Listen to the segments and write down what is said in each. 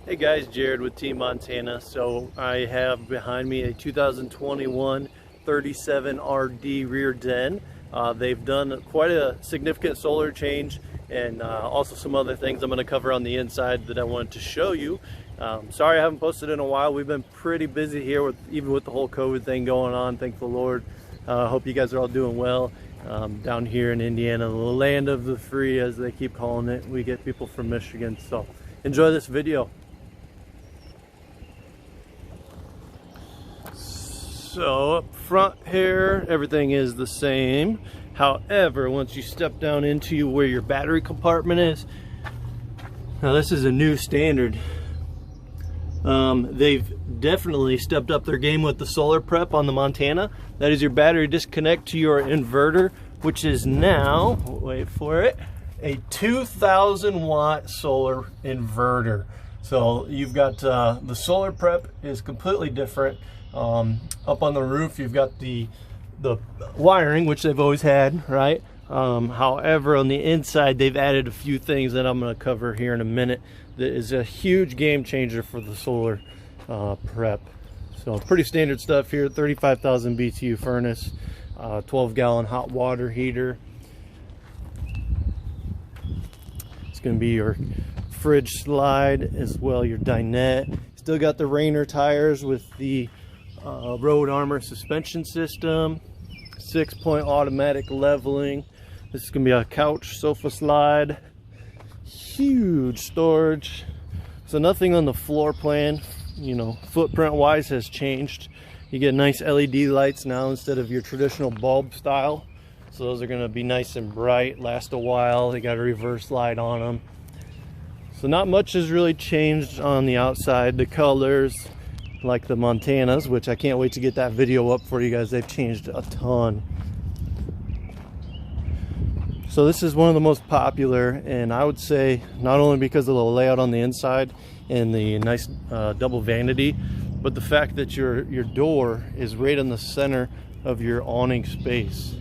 Hey guys, Jared with Team Montana. So I have behind me a 2021 37RD rear den. They've done quite a significant solar change and also some other things I'm going to cover on the inside that I wanted to show you. Sorry I haven't posted in a while. We've been pretty busy here even with the whole COVID thing going on, thank the Lord. Hope you guys are all doing well. Down here in Indiana, the land of the free as they keep calling it. We get people from Michigan, so enjoy this video. So up front here, everything is the same. However, once you step down into where your battery compartment is, now this is a new standard. They've definitely stepped up their game with the solar prep on the Montana. That is your battery disconnect to your inverter, which is now, wait for it, a 2,000 watt solar inverter. So you've got the solar prep is completely different. Up on the roof you've got the wiring, which they've always had, right? However, on the inside they've added a few things that I'm going to cover here in a minute that is a huge game changer for the solar prep. So pretty standard stuff here. 35,000 BTU furnace, 12-gallon hot water heater. It's going to be your fridge slide as well, your dinette. Still got the Rainer tires with the Road Armor suspension system, 6-point automatic leveling. This is going to be a couch sofa slide, huge storage. So nothing on the floor plan, you know, footprint wise has changed. You get nice LED lights now instead of your traditional bulb style. So those are going to be nice and bright, last a while. They got a reverse light on them. So not much has really changed on the outside. The colors, like the Montanas, which I can't wait to get that video up for you guys. They've changed a ton. So this is one of the most popular, and I would say not only because of the layout on the inside and the nice double vanity, but the fact that your door is right in the center of your awning space.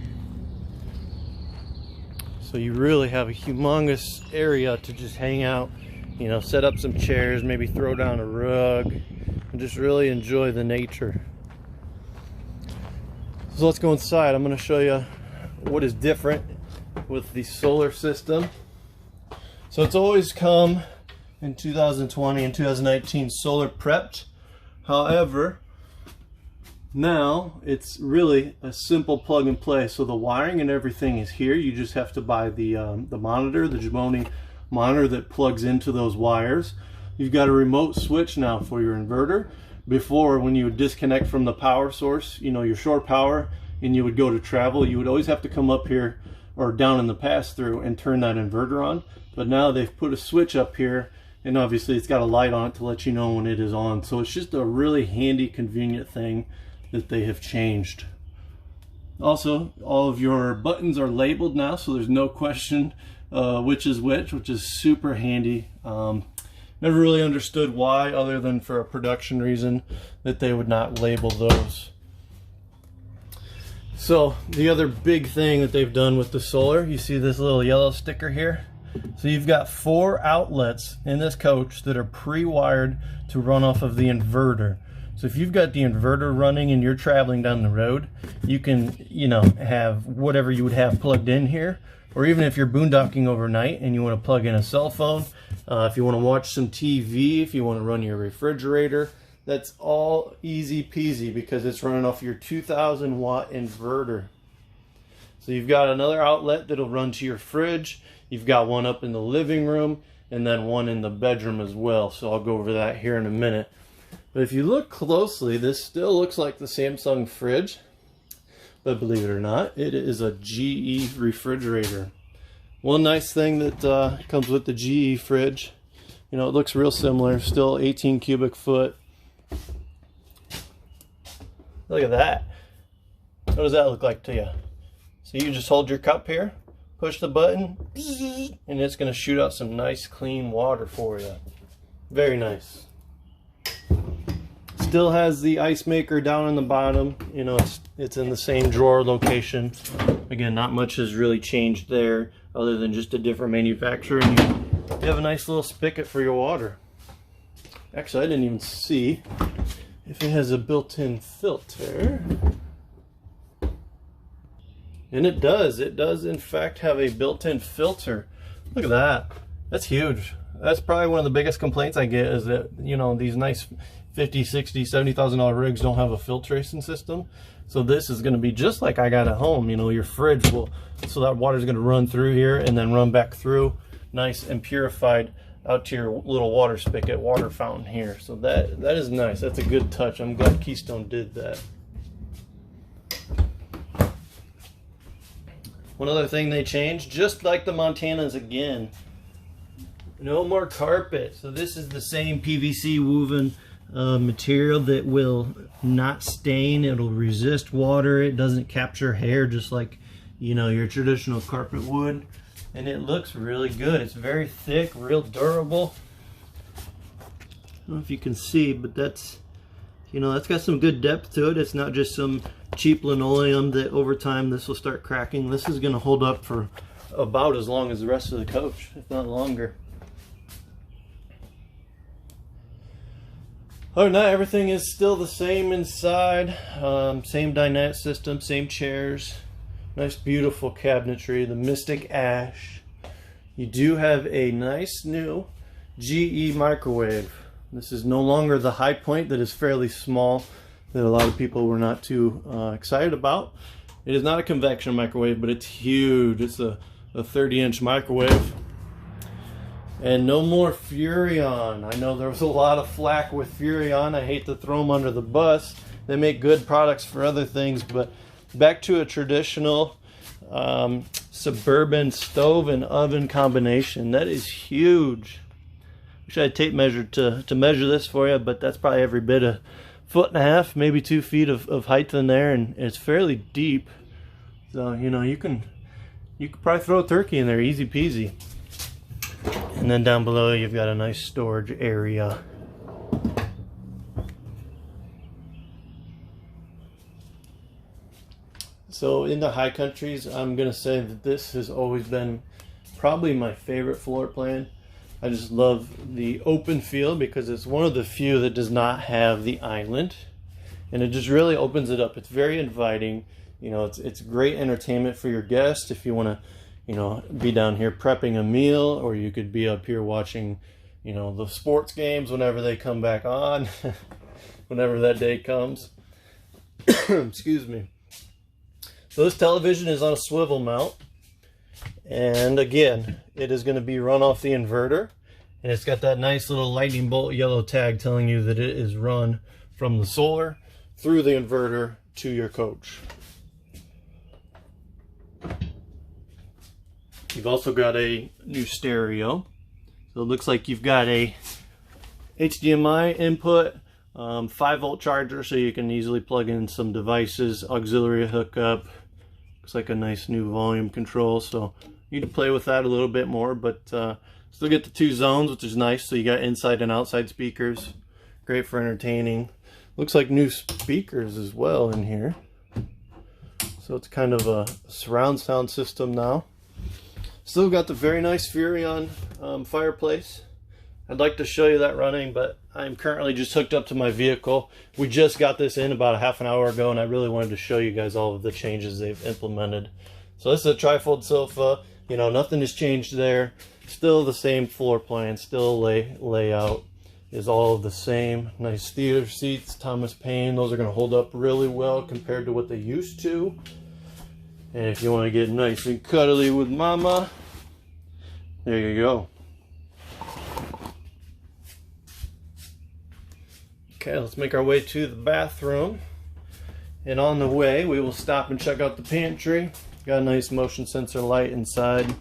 So you really have a humongous area to just hang out, you know, set up some chairs, maybe throw down a rug, and just really enjoy the nature. So let's go inside. I'm going to show you what is different with the solar system. So it's always come in 2020 and 2019 solar prepped. However, now it's really a simple plug and play. So the wiring and everything is here. You just have to buy the monitor, the Jimony monitor that plugs into those wires. You've got a remote switch now for your inverter. Before, when you would disconnect from the power source, you know, your short power, and you would go to travel, you would always have to come up here or down in the pass-through and turn that inverter on. But now they've put a switch up here, and obviously it's got a light on it to let you know when it is on. So it's just a really handy, convenient thing that they have changed. Also, all of your buttons are labeled now, so there's no question which is which is super handy. Never really understood why, other than for a production reason, that they would not label those. So the other big thing that they've done with the solar, you see this little yellow sticker here? So you've got 4 outlets in this coach that are pre-wired to run off of the inverter. So if you've got the inverter running and you're traveling down the road, you can, you know, have whatever you would have plugged in here. Or even if you're boondocking overnight and you want to plug in a cell phone, if you want to watch some TV, if you want to run your refrigerator, that's all easy peasy because it's running off your 2,000 watt inverter. So you've got another outlet that'll run to your fridge. You've got one up in the living room and then one in the bedroom as well. So I'll go over that here in a minute. But if you look closely, this still looks like the Samsung fridge. But believe it or not, it is a GE refrigerator. One nice thing that comes with the GE fridge, you know, it looks real similar, still 18 cubic foot. Look at that. What does that look like to you? So you just hold your cup here, push the button, and it's going to shoot out some nice clean water for you. Very nice. Still has the ice maker down in the bottom. You know, it's in the same drawer location. Again, not much has really changed there other than just a different manufacturer, and you have a nice little spigot for your water. Actually, I didn't even see if it has a built-in filter. And it does. It does, in fact, have a built-in filter. Look at that. That's huge. That's probably one of the biggest complaints I get is that, you know, these nice $50, $60, $70,000 rigs don't have a filtration system. So this is going to be just like I got at home. You know, your fridge will, so that water is going to run through here and then run back through, nice and purified, out to your little water spigot, water fountain here. So that is nice. That's a good touch. I'm glad Keystone did that. One other thing they changed, just like the Montanas again, no more carpet. So this is the same PVC woven material that will not stain. It'll resist water. It doesn't capture hair just like, you know, your traditional carpet would. And it looks really good. It's very thick, real durable. I don't know if you can see, but that's, you know, that's got some good depth to it. It's not just some cheap linoleum that over time this will start cracking. This is going to hold up for about as long as the rest of the coach, if not longer. Other than that, everything is still the same inside. Same dinette system, same chairs. Nice beautiful cabinetry, the Mystic Ash. You do have a nice new GE microwave. This is no longer the High Point that is fairly small, that a lot of people were not too excited about. It is not a convection microwave, but it's huge. It's a 30-inch microwave. And no more Furrion. I know there was a lot of flack with Furrion. I hate to throw them under the bus. They make good products for other things, but back to a traditional suburban stove and oven combination. That is huge. Wish I had tape measure to measure this for you, but that's probably every bit a 1.5 feet, maybe 2 feet of height in there, and it's fairly deep. So, you know, you could probably throw a turkey in there, easy peasy. And then down below you've got a nice storage area. So in the high countries, I'm gonna say that this has always been probably my favorite floor plan. I just love the open feel because it's one of the few that does not have the island, and it just really opens it up. It's very inviting. You know, it's great entertainment for your guests if you want to, you know, be down here prepping a meal, or you could be up here watching, you know, the sports games whenever they come back on, whenever that day comes. Excuse me. So this television is on a swivel mount, and again, it is going to be run off the inverter, and it's got that nice little lightning bolt yellow tag telling you that it is run from the solar through the inverter to your coach. You've also got a new stereo, so it looks like you've got a HDMI input, 5-volt charger, so you can easily plug in some devices, auxiliary hookup. Looks like a nice new volume control, so you need to play with that a little bit more, but still get the 2 zones, which is nice. So you got inside and outside speakers, great for entertaining. Looks like new speakers as well in here, so it's kind of a surround sound system now. Still got the very nice Furrion fireplace. I'd like to show you that running, but I'm currently just hooked up to my vehicle. We just got this in about a half an hour ago, and I really wanted to show you guys all of the changes they've implemented. So this is a trifold sofa. You know, nothing has changed there. Still the same floor plan, still layout is all the same. Nice theater seats, Thomas Paine. Those are going to hold up really well compared to what they used to. And if you want to get nice and cuddly with mama, there you go. Okay, let's make our way to the bathroom. And on the way, we will stop and check out the pantry. Got a nice motion sensor light inside.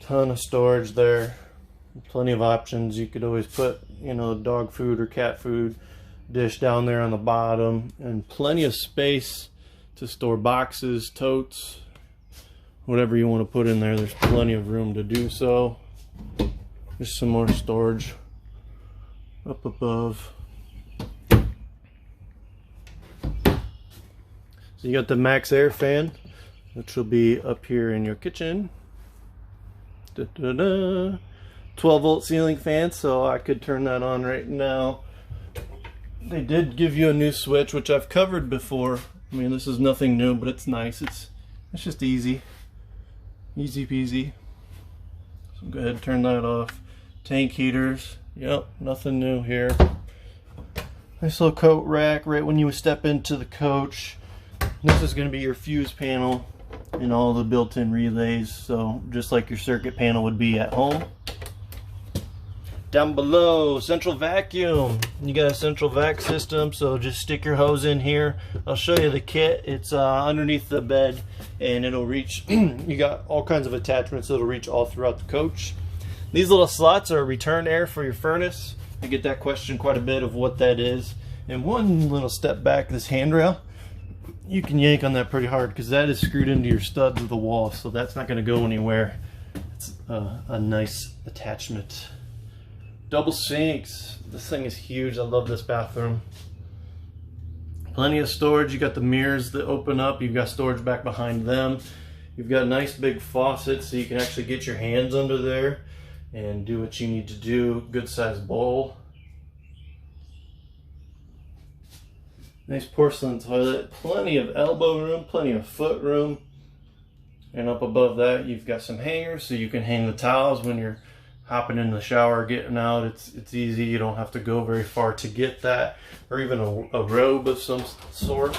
Ton of storage there. Plenty of options. You could always put, you know, dog food or cat food dish down there on the bottom. And plenty of space to store boxes, totes, whatever you want to put in there. There's plenty of room to do so. Just some more storage up above. So you got the Max Air fan, which will be up here in your kitchen. Da, da, da. 12-volt ceiling fan, so I could turn that on right now. They did give you a new switch, which I've covered before. I mean, this is nothing new, but it's nice. It's just easy peasy. So go ahead and turn that off. Tank heaters, yep, nothing new here. Nice little coat rack right when you step into the coach. This is going to be your fuse panel and all the built-in relays, so just like your circuit panel would be at home. Down below, central vacuum. You got a central vac system, so just stick your hose in here. I'll show you the kit. It's underneath the bed, and it'll reach, you got all kinds of attachments that'll reach all throughout the coach. These little slots are return air for your furnace. I get that question quite a bit of what that is. And one little step back, this handrail, you can yank on that pretty hard because that is screwed into your studs of the wall, so that's not going to go anywhere. It's a nice attachment. Double sinks. This thing is huge. I love this bathroom. Plenty of storage. You got the mirrors that open up. You've got storage back behind them. You've got a nice big faucet so you can actually get your hands under there and do what you need to do. Good sized bowl. Nice porcelain toilet. Plenty of elbow room, plenty of foot room. And up above that you've got some hangers so you can hang the towels when you're hopping in the shower, getting out. It's easy. You don't have to go very far to get that, or even a robe of some sort.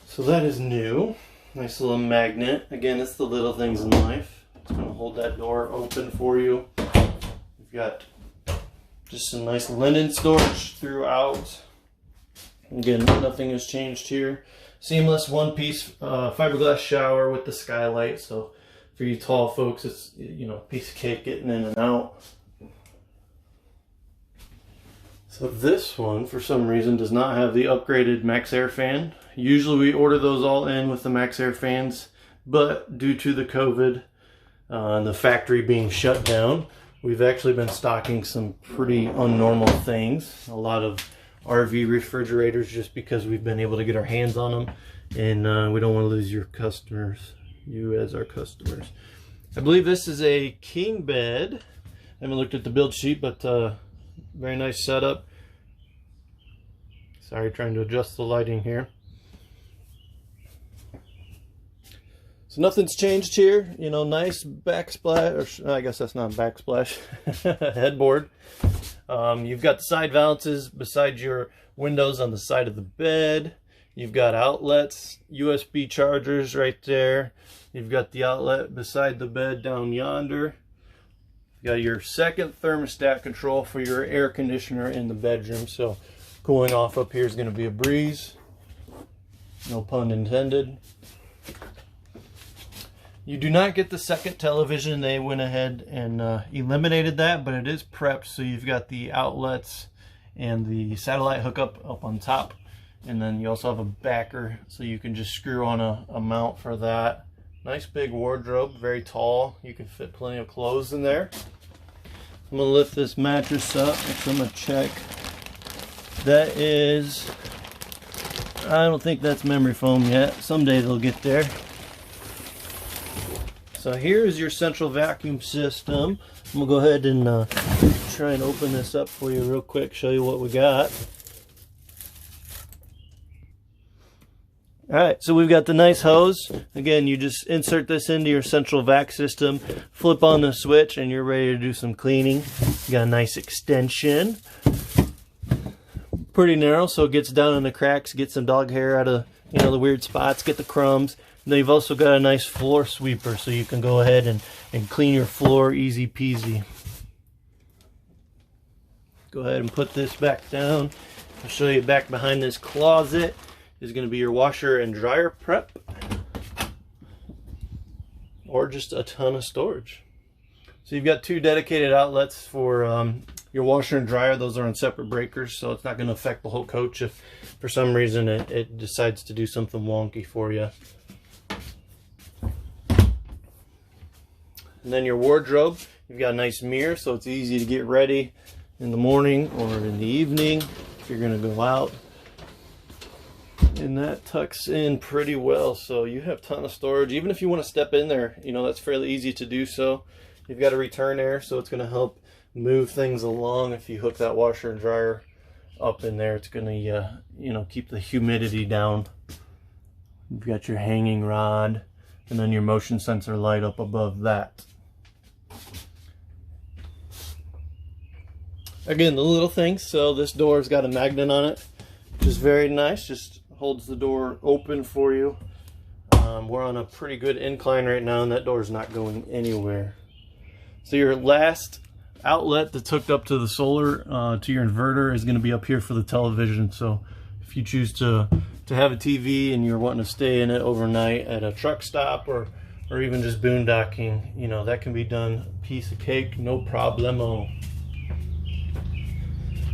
So that is new. Nice little magnet. Again, it's the little things in life. It's going to hold that door open for you. You've got just some nice linen storage throughout. Again, nothing has changed here. Seamless one-piece fiberglass shower with the skylight. So for you tall folks, it's, you know, a piece of cake getting in and out. So this one, for some reason, does not have the upgraded MaxxAir fan. Usually we order those all in with the MaxxAir fans, but due to the COVID and the factory being shut down, we've actually been stocking some pretty unnormal things. A lot of RV refrigerators, just because we've been able to get our hands on them, and we don't want to lose your customers. You as our customers. I believe this is a king bed. I haven't looked at the build sheet, but very nice setup. Sorry, trying to adjust the lighting here. So nothing's changed here. You know, nice backsplash, or I guess that's not backsplash, headboard. You've got the side valances beside your windows on the side of the bed. You've got outlets, USB chargers right there. You've got the outlet beside the bed down yonder. You got your second thermostat control for your air conditioner in the bedroom. So cooling off up here is going to be a breeze. No pun intended. You do not get the second television. They went ahead and eliminated that, but it is prepped. So you've got the outlets and the satellite hookup up on top. And then you also have a backer, so you can just screw on a mount for that. Nice big wardrobe, very tall. You can fit plenty of clothes in there. I'm gonna lift this mattress up, which I'm gonna check. That is, I don't think that's memory foam yet. Someday they'll get there. So here's your central vacuum system. I'm gonna go ahead and try and open this up for you real quick, show you what we got. Alright, so we've got the nice hose. Again, you just insert this into your central vac system, flip on the switch, and you're ready to do some cleaning. You got a nice extension. Pretty narrow, so it gets down in the cracks, get some dog hair out of, you know, the weird spots, get the crumbs. And then you've also got a nice floor sweeper, so you can go ahead and clean your floor easy peasy. Go ahead and put this back down. I'll show you back behind this closet is going to be your washer and dryer prep, or just a ton of storage. So you've got two dedicated outlets for your washer and dryer. Those are on separate breakers, so it's not going to affect the whole coach if for some reason it decides to do something wonky for you. And then your wardrobe, you've got a nice mirror, so it's easy to get ready in the morning or in the evening if you're going to go out. And that tucks in pretty well, so you have a ton of storage. Even if you want to step in there, you know, that's fairly easy to do so. You've got a return air, so it's going to help move things along. If you hook that washer and dryer up in there, it's going to you know, keep the humidity down. You've got your hanging rod, and then your motion sensor light up above that. Again, the little things. So this door's got a magnet on it, which is very nice. Just holds the door open for you. We're on a pretty good incline right now, and that door's not going anywhere. So your last outlet that's hooked up to the solar, to your inverter, is going to be up here for the television. So if you choose to have a TV and you're wanting to stay in it overnight at a truck stop or even just boondocking, you know, that can be done piece of cake, no problemo.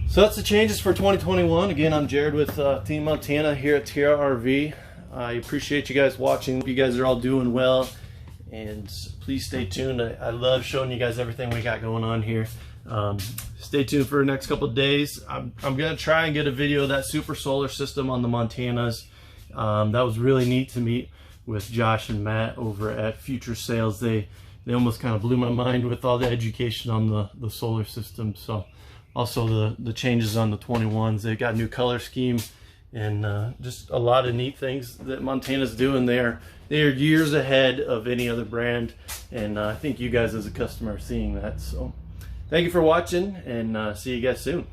So that's the changes for 2021. Again, I'm Jared with Team Montana here at Tierra RV. I appreciate you guys watching. Hope you guys are all doing well, and please stay tuned. I love showing you guys everything we got going on here. Stay tuned for the next couple of days. I'm gonna try and get a video of that super solar system on the Montanas. That was really neat to meet with Josh and Matt over at Future Sales. They almost kind of blew my mind with all the education on the solar system. So also the changes on the 21s. They got a new color scheme, and just a lot of neat things that Montana's doing there. They are years ahead of any other brand, and I think you guys as a customer are seeing that. So thank you for watching, and see you guys soon.